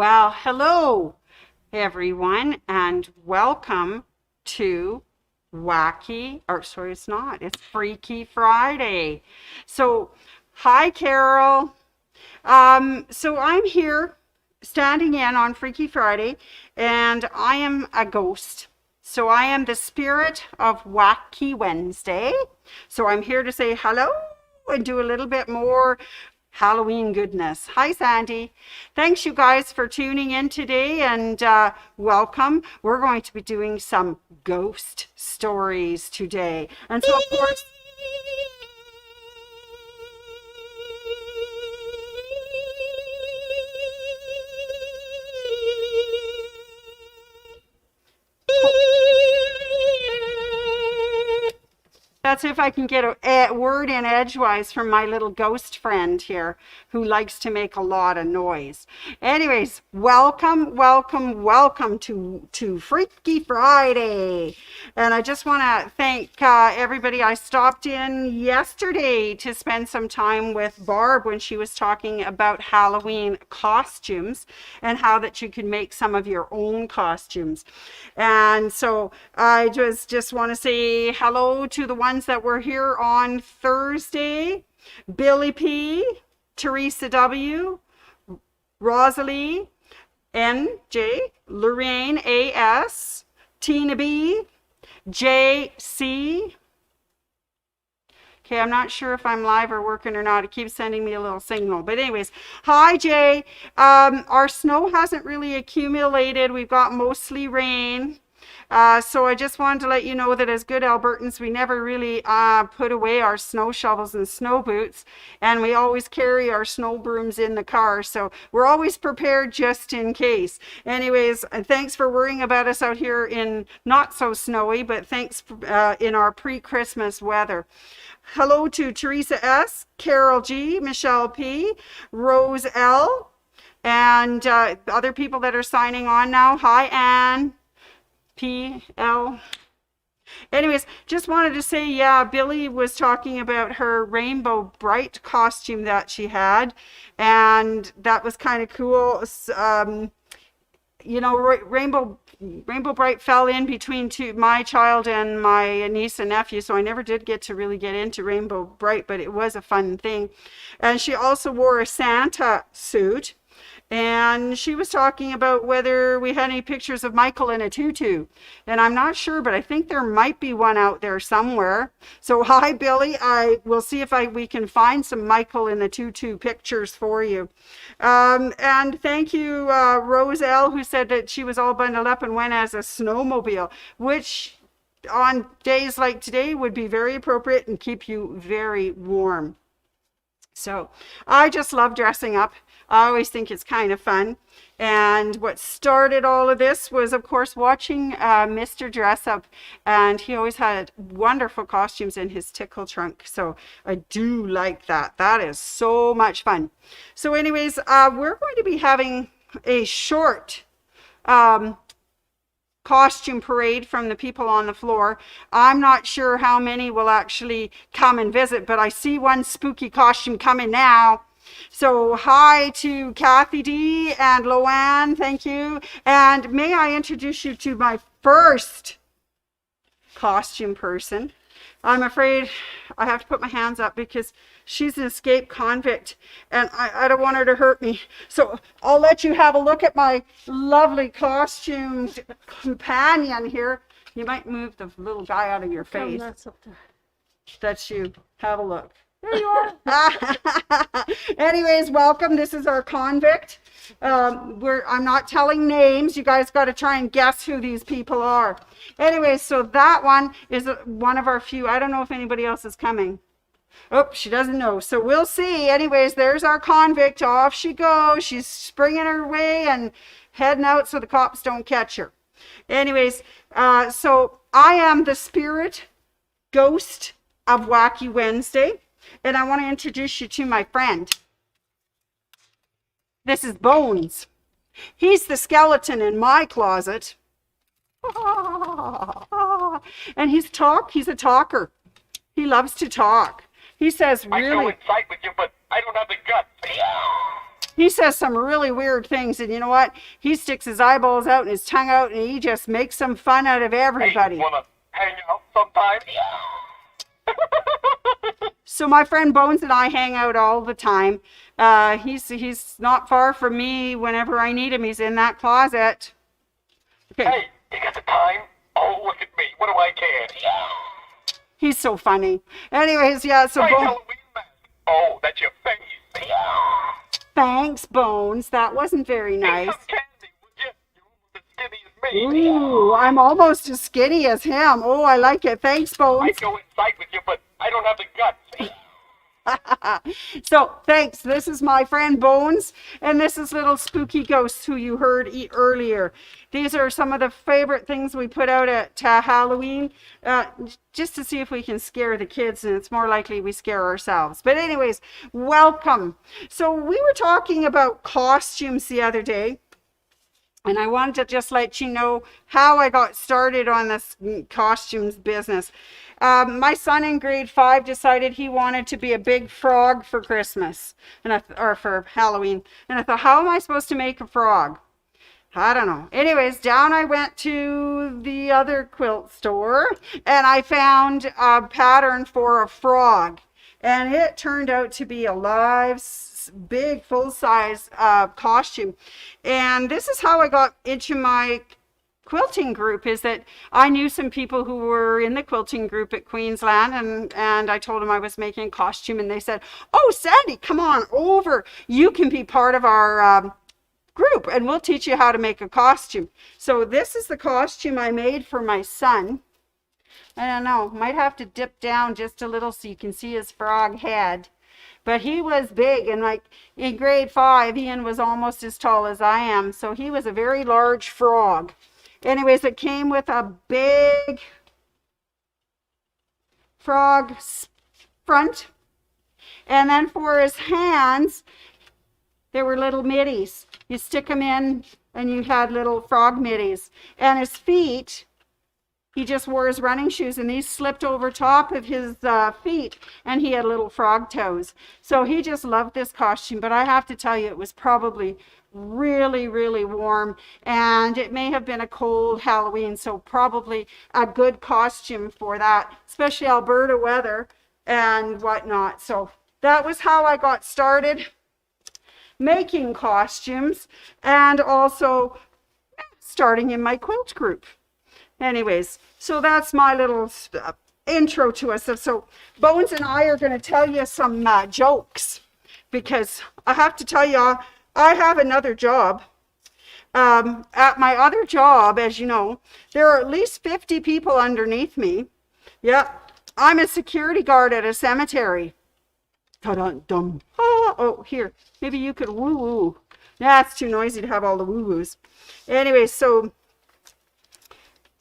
Well, hello everyone, and welcome to it's Freaky Friday. So, hi Carol. So I'm here standing in on Freaky Friday, and I am a ghost. So I am the spirit of Wacky Wednesday. So I'm here to say hello and do a little bit more Halloween goodness. Hi, Sandy. Thanks, you guys, for tuning in today, and welcome. We're going to be doing some ghost stories today. And so, of course, that's if I can get a word in edgewise from my little ghost friend here who likes to make a lot of noise. Anyways, welcome to Freaky Friday. And I just want to thank everybody. I stopped in yesterday to spend some time with Barb when she was talking about Halloween costumes and how that you can make some of your own costumes. And so I just want to say hello to the ones that were here on Thursday: Billy P, Teresa W, Rosalie NJ, Lorraine AS, Tina B, JC. Okay, I'm not sure if I'm live or working or not. It keeps sending me a little signal. But anyways, hi Jay. Our snow hasn't really accumulated. We've got mostly rain. So I just wanted to let you know that as good Albertans, we never really put away our snow shovels and snow boots, and we always carry our snow brooms in the car. So we're always prepared just in case. Anyways, thanks for worrying about us out here in not so snowy, but thanks in our pre-Christmas weather. Hello to Teresa S, Carol G, Michelle P, Rose L, and other people that are signing on now. Hi, Anne. PL. Anyways, just wanted to say, yeah, Billy was talking about her Rainbow Bright costume that she had, and that was kind of cool. You know, Rainbow Bright fell in between my child and my niece and nephew, so I never did get to really get into Rainbow Bright, but it was a fun thing. And she also wore a Santa suit. And she was talking about whether we had any pictures of Michael in a tutu. And I'm not sure, but I think there might be one out there somewhere. So hi, Billy. I will see if we can find some Michael in the tutu pictures for you. And thank you, Rose L, who said that she was all bundled up and went as a snowmobile, which on days like today would be very appropriate and keep you very warm. So I just love dressing up. I always think it's kind of fun. And what started all of this was, of course, watching Mr. Dress Up. And he always had wonderful costumes in his tickle trunk. So I do like that. That is so much fun. So anyways, we're going to be having a short costume parade from the people on the floor. I'm not sure how many will actually come and visit, but I see one spooky costume coming now. So hi to Kathy D and Loanne, thank you. And may I introduce you to my first costume person. I'm afraid I have to put my hands up because she's an escaped convict and I don't want her to hurt me. So I'll let you have a look at my lovely costumed companion here. You might move the little guy out of your face. That's up there. That's you. Have a look. There you are. Anyways, welcome. This is our convict. I'm not telling names. You guys got to try and guess who these people are. Anyways, so that one is one of our few. I don't know if anybody else is coming. Oh, she doesn't know. So we'll see. Anyways, there's our convict. Off she goes. She's springing her way and heading out so the cops don't catch her. Anyways, so I am the spirit ghost of Wacky Wednesday. And I want to introduce you to my friend. This is Bones. He's the skeleton in my closet. And he's a talker. He loves to talk. He says really... I go inside with you, but I don't have the guts. he says some really weird things, and you know what? He sticks his eyeballs out and his tongue out, and he just makes some fun out of everybody. Hey, wanna hang out sometime? So my friend Bones and I hang out all the time. He's not far from me. Whenever I need him, he's in that closet. Okay. Hey, you got the time? Oh, look at me. What do I care? He's so funny. Anyways, yeah, so My Bones... Halloween mask. Oh, that's your face. Thanks, Bones. That wasn't very nice. Eat some candy, would you? You're almost as skinny as me. Ooh, I'm almost as skinny as him. Oh, I like it. Thanks, Bones. I'd go inside with you, but I don't have the guts. So thanks. This is my friend Bones, and this is little spooky ghosts who you heard earlier. These are some of the favorite things we put out at Halloween, just to see if we can scare the kids, and it's more likely we scare ourselves. But anyways, welcome. So we were talking about costumes the other day, and I wanted to just let you know how I got started on this costumes business. My son in grade 5 decided he wanted to be a big frog for Christmas, or for Halloween. And I thought, how am I supposed to make a frog? I don't know. Anyways, down I went to the other quilt store, and I found a pattern for a frog. And it turned out to be a live, big, full-size costume. And this is how I got into my quilting group, is that I knew some people who were in the quilting group at Queensland, and I told them I was making a costume, and they said, oh, Sandy, come on over. You can be part of our group, and we'll teach you how to make a costume. So this is the costume I made for my son. I don't know, might have to dip down just a little so you can see his frog head. But he was big, and like in grade 5, Ian was almost as tall as I am, so he was a very large frog. Anyways, it came with a big frog front. And then for his hands, there were little middies. You stick them in and you had little frog middies. And his feet, he just wore his running shoes, and these slipped over top of his feet, and he had little frog toes. So he just loved this costume. But I have to tell you, it was probably really, really warm, and it may have been a cold Halloween, so probably a good costume for that, especially Alberta weather and whatnot. So that was how I got started making costumes, and also starting in my quilt group. Anyways, so that's my little intro to us. So Bones and I are going to tell you some jokes, because I have to tell you, I have another job. At my other job, as you know, there are at least 50 people underneath me. Yep, I'm a security guard at a cemetery. Ta-dum-dum. Oh, here, maybe you could woo-woo. That's too noisy to have all the woo-woos. Anyway, so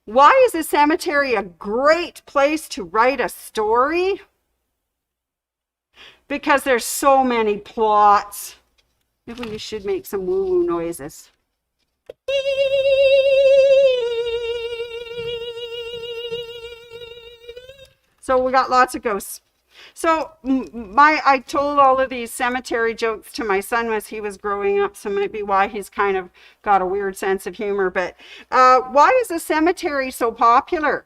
why is a cemetery a great place to write a story? Because there's so many plots. Maybe we should make some woo-woo noises. So we got lots of ghosts. So I told all of these cemetery jokes to my son as he was growing up, so might be why he's kind of got a weird sense of humor. But why is a cemetery so popular?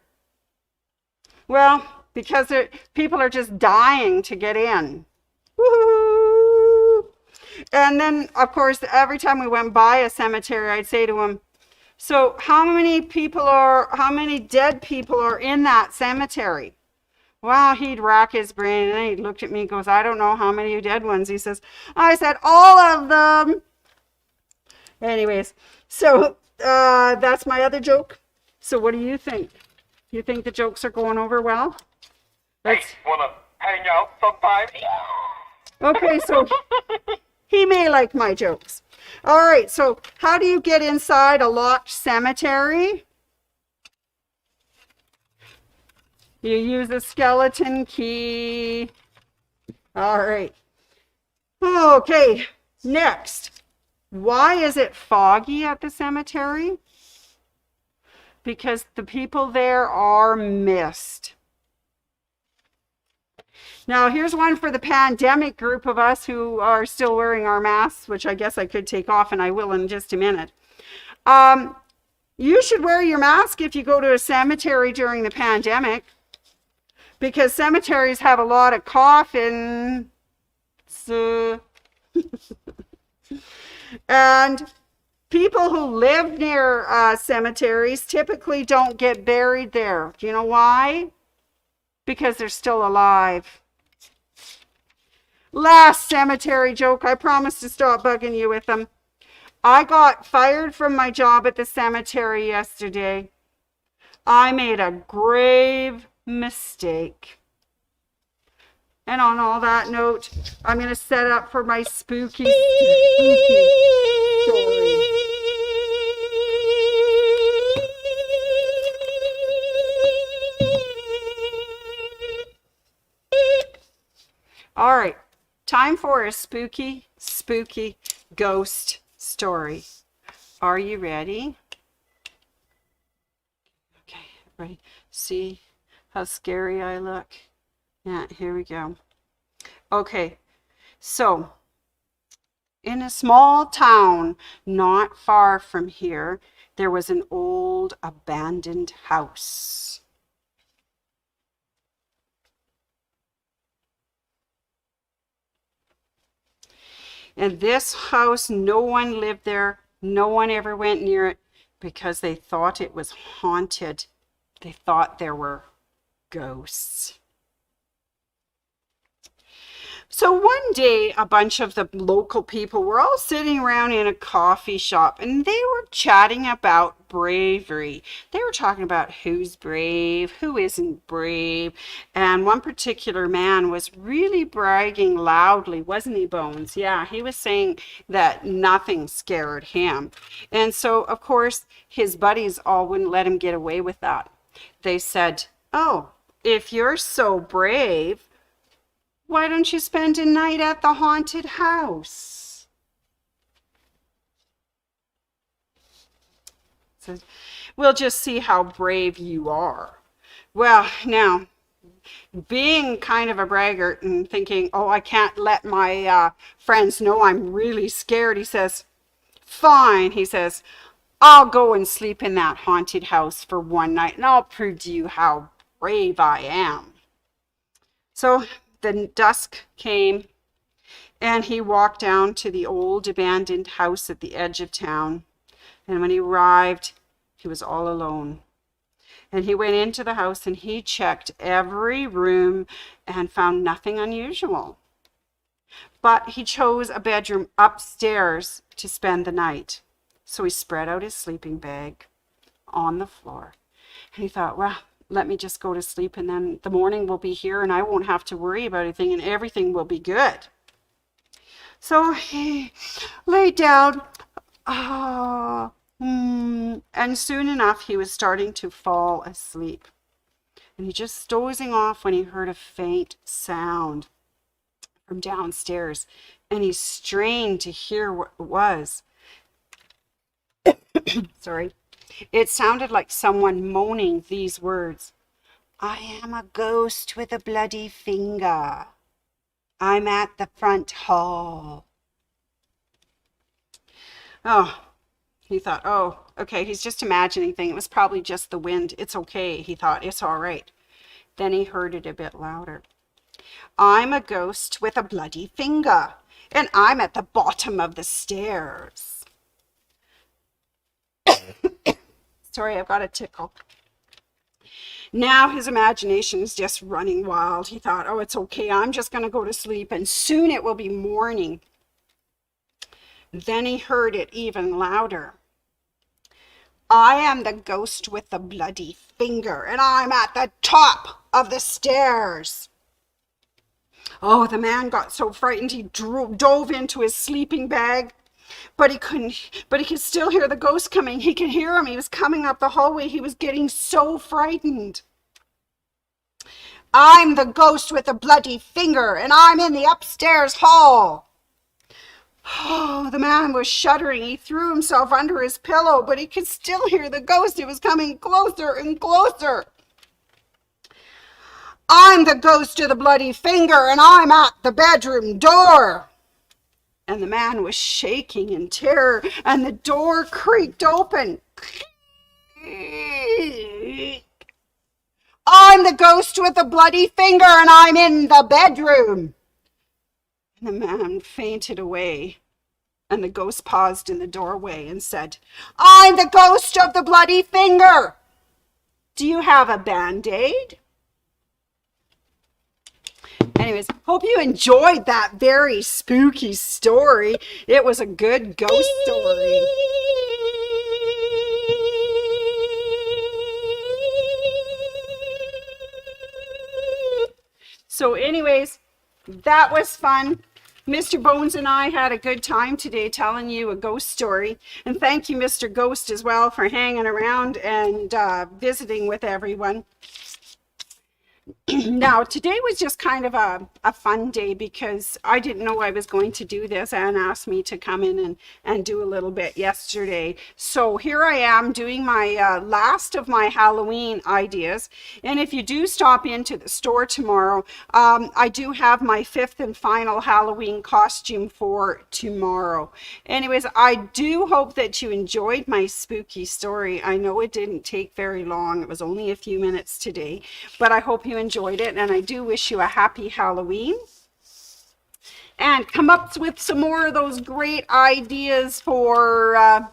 Well, because people are just dying to get in. Woo-hoo! And then, of course, every time we went by a cemetery, I'd say to him, so how many dead people are in that cemetery? Well, he'd rack his brain, and then he looked at me and goes, I don't know how many dead ones. He says, I said, all of them. Anyways, so that's my other joke. So what do you think? You think the jokes are going over well? Hey, wanna hang out sometime? Okay, so he may like my jokes. All right, so how do you get inside a locked cemetery? You use a skeleton key. All right. Okay, next. Why is it foggy at the cemetery? Because the people there are mist. Now, here's one for the pandemic group of us who are still wearing our masks, which I guess I could take off, and I will in just a minute. You should wear your mask if you go to a cemetery during the pandemic, because cemeteries have a lot of coffins. And people who live near cemeteries typically don't get buried there. Do you know why? Because they're still alive. Last cemetery joke. I promise to stop bugging you with them. I got fired from my job at the cemetery yesterday. I made a grave mistake. And on all that note, I'm going to set up for my spooky story. All right, time for a spooky ghost story. Are you ready? Okay, ready? See how scary I look? Yeah, here we go. Okay, so in a small town not far from here, there was an old abandoned house. And this house, no one lived there. No one ever went near it because they thought it was haunted. They thought there were ghosts. So one day, a bunch of the local people were all sitting around in a coffee shop, and they were chatting about bravery. They were talking about who's brave, who isn't brave, and one particular man was really bragging loudly, wasn't he, Bones? Yeah, he was saying that nothing scared him. And so, of course, his buddies all wouldn't let him get away with that. They said, "Oh, if you're so brave, why don't you spend a night at the haunted house?" So we'll just see how brave you are. Well, now, being kind of a braggart and thinking, oh, I can't let my friends know I'm really scared, he says, fine, he says, I'll go and sleep in that haunted house for one night, and I'll prove to you how brave I am. So the dusk came, and he walked down to the old abandoned house at the edge of town. And when he arrived, he was all alone. And he went into the house and he checked every room and found nothing unusual. But he chose a bedroom upstairs to spend the night. So he spread out his sleeping bag on the floor. And he thought, well, let me just go to sleep, and then the morning will be here and I won't have to worry about anything and everything will be good. So he laid down, and soon enough he was starting to fall asleep. And he just dozing off when he heard a faint sound from downstairs, and he strained to hear what it was. Sorry. It sounded like someone moaning these words. I am a ghost with a bloody finger. I'm at the front hall. Oh, he thought, oh, okay, he's just imagining things. It was probably just the wind. It's okay, he thought, it's all right. Then he heard it a bit louder. I'm a ghost with a bloody finger, and I'm at the bottom of the stairs. Sorry, I've got a tickle. Now his imagination is just running wild. He thought, oh, it's okay. I'm just going to go to sleep and soon it will be morning. Then he heard it even louder. I am the ghost with the bloody finger, and I'm at the top of the stairs. Oh, the man got so frightened he dove into his sleeping bag. But he could still hear the ghost coming. He could hear him. He was coming up the hallway. He was getting so frightened. I'm the ghost with the bloody finger, and I'm in the upstairs hall. Oh, the man was shuddering. He threw himself under his pillow, but he could still hear the ghost. It was coming closer and closer. I'm the ghost of the bloody finger, and I'm at the bedroom door. And the man was shaking in terror, and the door creaked open. I'm the ghost with the bloody finger, and I'm in the bedroom. And the man fainted away, and the ghost paused in the doorway and said, I'm the ghost of the bloody finger. Do you have a Band-Aid? Anyways, hope you enjoyed that very spooky story. It was a good ghost story. So anyways, that was fun. Mr. Bones and I had a good time today telling you a ghost story. And thank you, Mr. Ghost, as well, for hanging around and visiting with everyone. Now, today was just kind of a fun day because I didn't know I was going to do this. Anne asked me to come in and do a little bit yesterday. So here I am doing my last of my Halloween ideas. And if you do stop into the store tomorrow, I do have my 5th and final Halloween costume for tomorrow. Anyways, I do hope that you enjoyed my spooky story. I know it didn't take very long. It was only a few minutes today, but I hope you enjoyed it, and I do wish you a happy Halloween. And come up with some more of those great ideas for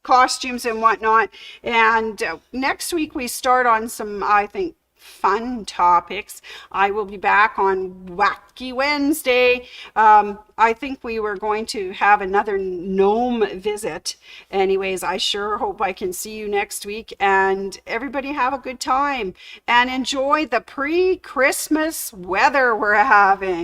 costumes and whatnot. And next week we start on some, I think, fun topics. I will be back on Wacky Wednesday. I think we were going to have another gnome visit. Anyways, I sure hope I can see you next week, and everybody have a good time and enjoy the pre-Christmas weather we're having.